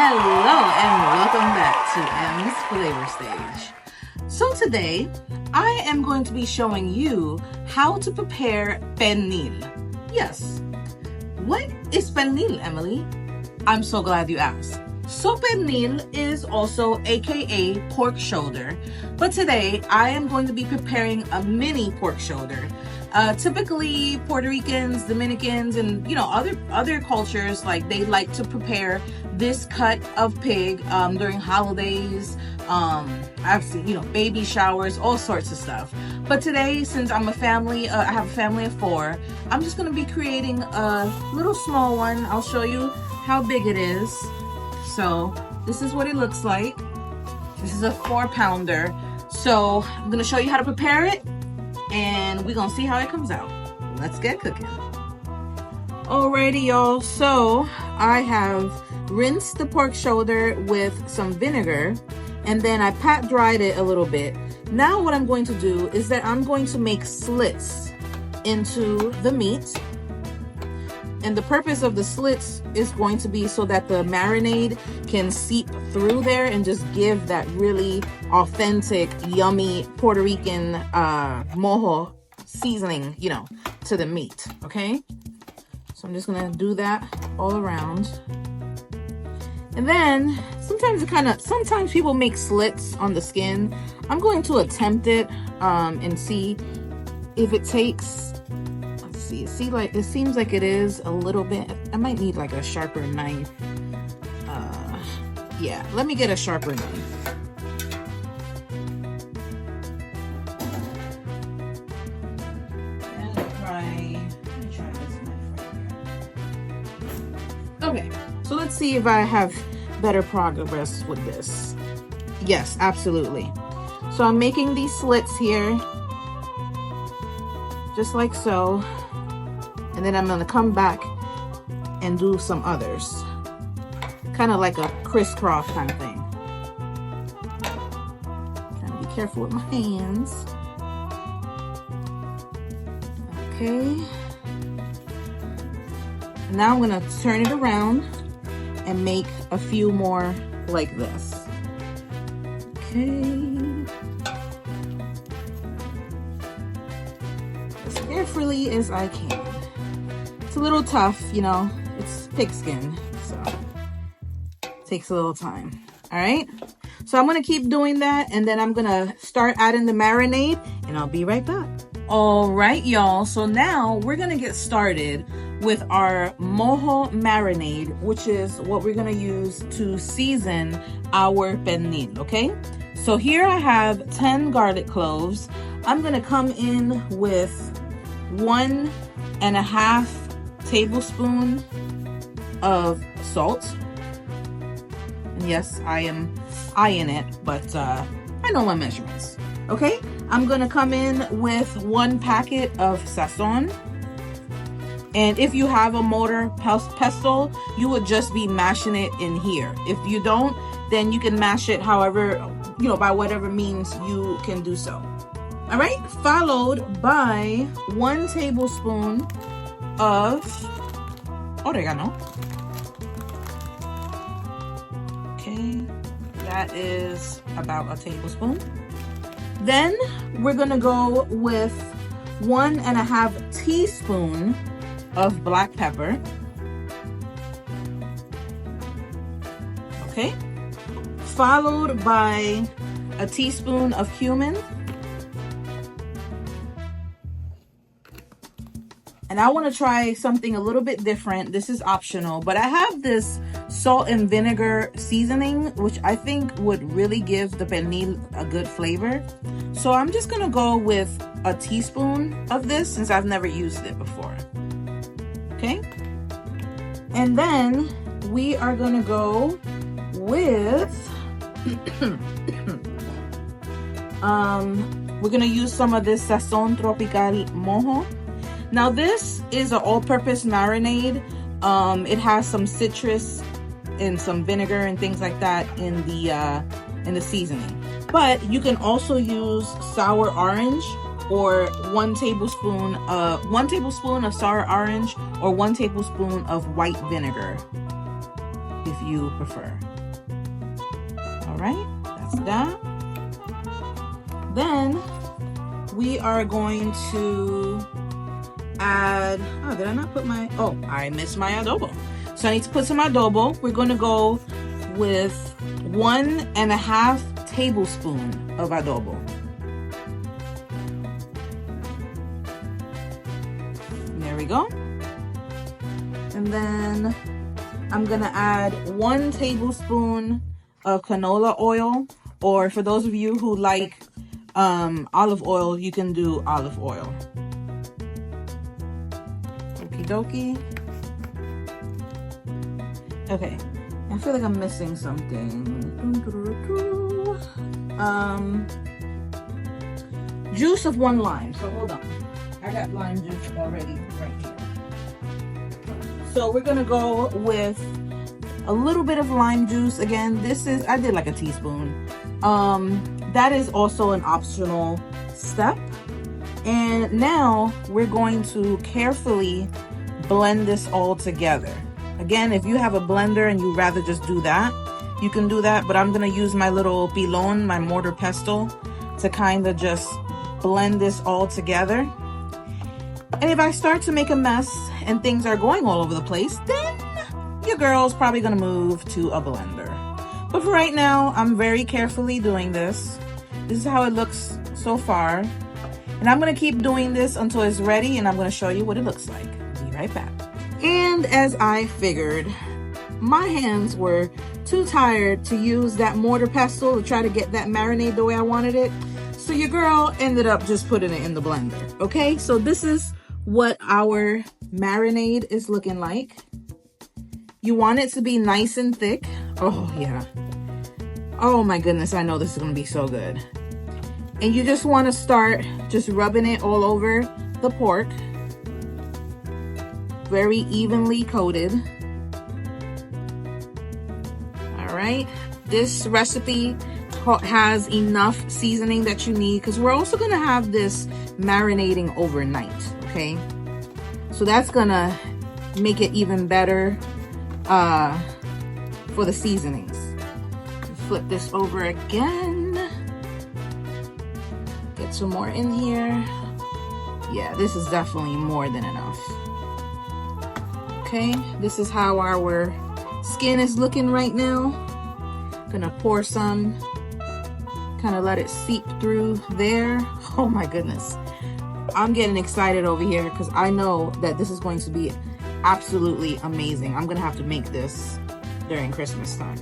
Hello and welcome back to M's Flavor Stage. So today, I am going to be showing you how to prepare pernil. Yes, what is pernil, Emily? I'm so glad you asked. So pernil is also aka pork shoulder, but today I am going to be preparing a mini pork shoulder. Typically Puerto Ricans, Dominicans, and other cultures, like, they like to prepare this cut of pig during holidays. I've seen baby showers, all sorts of stuff. But today, since I'm a family, I have a family of 4, I'm just going to be creating a little small one. I'll show you how big it is. So this is what it looks like. This is a 4-pounder. So I'm going to show you how to prepare it, and we're gonna see how it comes out. Let's get cooking. Alrighty, y'all, so I have rinsed the pork shoulder with some vinegar, and then I pat dried it a little bit. Now what I'm going to do is that I'm going to make slits into the meat, and the purpose of the slits is going to be so that the marinade can seep through there and just give that really authentic, yummy Puerto Rican Mojo seasoning, to the meat, okay? So I'm just gonna do that all around. And then sometimes people make slits on the skin. I'm going to attempt it and see if it takes. It seems like it is a little bit. I might need like a sharper knife. Yeah, let me get a sharper knife. Let me try this knife right here. Okay, so let's see if I have better progress with this. Yes, absolutely. So I'm making these slits here, just like so. And then I'm going to come back and do some others. Kind of like a crisscross kind of thing. Trying to be careful with my hands. Okay. Now I'm going to turn it around and make a few more like this. Okay. As carefully as I can. It's a little tough, it's pigskin, so it takes a little time. All right, so I'm gonna keep doing that, and then I'm gonna start adding the marinade, and I'll be right back. All right, y'all, so now we're gonna get started with our Mojo marinade, which is what we're gonna use to season our pernil, okay? So here I have 10 garlic cloves. I'm gonna come in with 1.5 tablespoon of salt. And yes, I am eyeing it, but I know my measurements. Okay, I'm gonna come in with 1 packet of Sazón. And if you have a mortar pestle, you would just be mashing it in here. If you don't, then you can mash it however, by whatever means you can do so. All right, followed by 1 tablespoon of oregano. Okay, that is about a tablespoon. Then we're gonna go with 1.5 teaspoon of black pepper. Okay, followed by a teaspoon of cumin. And I want to try something a little bit different. This is optional, but I have this salt and vinegar seasoning, which I think would really give the pernil a good flavor. So I'm just going to go with a teaspoon of this, since I've never used it before. Okay. And then we are going to go with, we're going to use some of this Sazón Tropical Mojo. Now this is an all-purpose marinade. It has some citrus and some vinegar and things like that in the seasoning. But you can also use sour orange, or 1 tablespoon of sour orange, or 1 tablespoon of white vinegar. if you prefer. All right, that's that. Then we are going to add, oh, did I not put my, oh, I missed my adobo. So I need to put some adobo. We're going to go with 1.5 tablespoons of adobo. There we go. And then I'm gonna add 1 tablespoon of canola oil, or for those of you who like olive oil, you can do olive oil. Okie dokie. Okay, I feel like I'm missing something. Juice of 1 lime. So hold on, I got lime juice already right here. So we're gonna go with a little bit of lime juice. Again, this is, I did like a teaspoon. That is also an optional step. And now we're going to carefully blend this all together. Again, if you have a blender and you rather just do that, you can do that, but I'm gonna use my little pilon, my mortar pestle, to kind of just blend this all together. And if I start to make a mess and things are going all over the place, then your girl's probably gonna move to a blender. But for right now, I'm very carefully doing this. This is how it looks so far. And I'm gonna keep doing this until it's ready, and I'm gonna show you what it looks like. Be right back. And as I figured, my hands were too tired to use that mortar pestle to try to get that marinade the way I wanted it. So your girl ended up just putting it in the blender. Okay, so this is what our marinade is looking like. You want it to be nice and thick. Oh yeah. Oh my goodness, I know this is gonna be so good. And you just want to start just rubbing it all over the pork. Very evenly coated. All right, this recipe has enough seasoning that you need, because we're also gonna have this marinating overnight, okay? So that's gonna make it even better for the seasonings. Flip this over again. Get some more in here. Yeah, this is definitely more than enough. Okay, this is how our skin is looking right now. Gonna pour some, kind of let it seep through there. Oh my goodness. I'm getting excited over here because I know that this is going to be absolutely amazing. I'm gonna have to make this during Christmas time.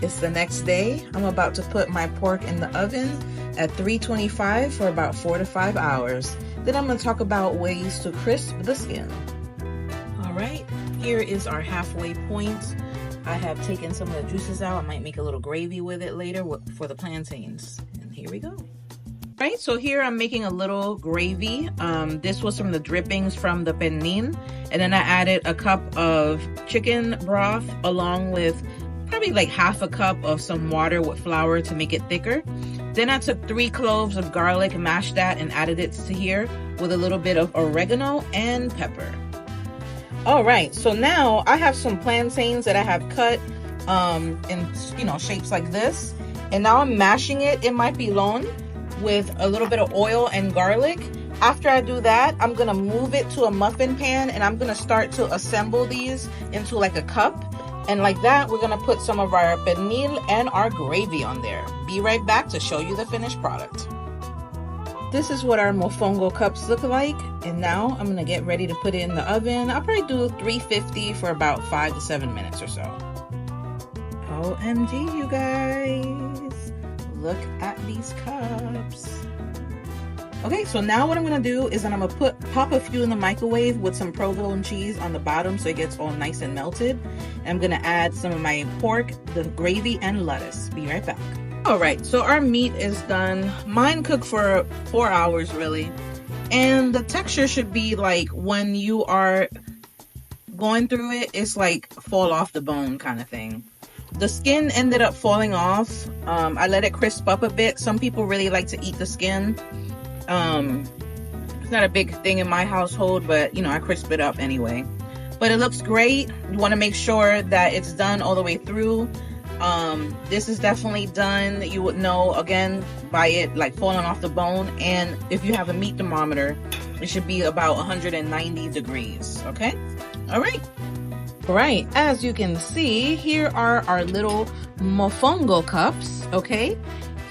It's the next day. I'm about to put my pork in the oven at 325 for about 4 to 5 hours. Then I'm gonna talk about ways to crisp the skin. All right, here is our halfway point. I have taken some of the juices out. I might make a little gravy with it later for the plantains. And here we go. Right, so here I'm making a little gravy. This was from the drippings from the pernil. And then I added a cup of chicken broth along with probably like half a cup of some water with flour to make it thicker. Then I took 3 cloves of garlic, mashed that, and added it to here with a little bit of oregano and pepper. All right, so now I have some plantains that I have cut in shapes like this, and now I'm mashing it in my pilon with a little bit of oil and garlic. After I do that, I'm gonna move it to a muffin pan, and I'm gonna start to assemble these into like a cup. And like that, we're gonna put some of our pernil and our gravy on there. Be right back to show you the finished product. This is what our Mofongo cups look like. And now I'm gonna get ready to put it in the oven. I'll probably do 350 for about 5 to 7 minutes or so. OMG, you guys. Look at these cups. Okay, so now what I'm gonna do is I'm gonna pop a few in the microwave with some provolone cheese on the bottom so it gets all nice and melted. And I'm gonna add some of my pork, the gravy, and lettuce. Be right back. All right, so our meat is done. Mine cooked for 4 hours really. And the texture should be like when you are going through it, it's like fall off the bone kind of thing. The skin ended up falling off. I let it crisp up a bit. Some people really like to eat the skin. It's not a big thing in my household, but I crisp it up anyway. but it looks great. You want to make sure that it's done all the way through. This is definitely done. You would know again by it like falling off the bone, and if you have a meat thermometer, it should be about 190 degrees. Okay, all right, as you can see, here are our little Mofongo cups. Okay,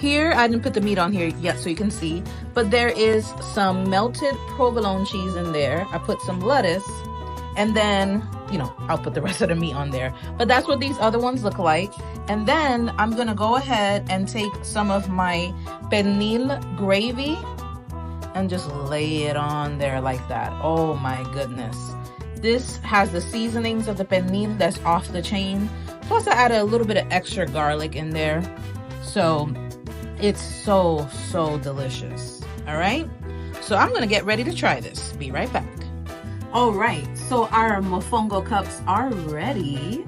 here I didn't put the meat on here yet so you can see, but there is some melted provolone cheese in there. I put some lettuce, and then, you know, I'll put the rest of the meat on there. But that's what these other ones look like. And then I'm gonna go ahead and take some of my pernil gravy and just lay it on there like that. Oh my goodness. This has the seasonings of the pernil that's off the chain. Plus I added a little bit of extra garlic in there. So it's so delicious. All right, so I'm gonna get ready to try this. Be right back. All right, so our Mofongo cups are ready,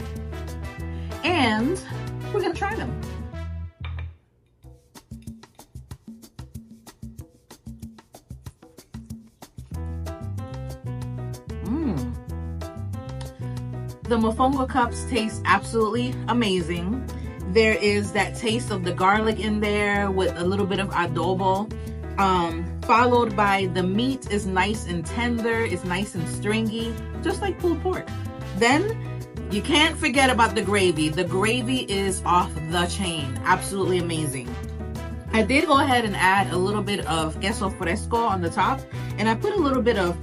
and we're gonna try them. The Mofongo cups taste absolutely amazing. There is that taste of the garlic in there with a little bit of adobo, followed by the meat is nice and tender, it's nice and stringy, just like pulled pork. Then you can't forget about the gravy. The gravy is off the chain, absolutely amazing. I did go ahead and add a little bit of queso fresco on the top, and I put a little bit of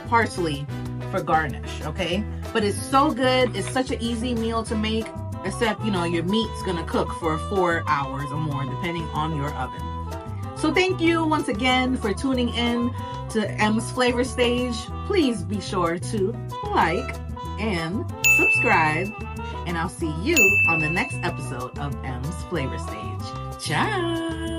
parsley for garnish, okay? But it's so good. It's such an easy meal to make, except, you know, your meat's gonna cook for 4 hours or more, depending on your oven. So thank you once again for tuning in to M's Flavor Stage. Please be sure to like and subscribe, and I'll see you on the next episode of M's Flavor Stage. Ciao!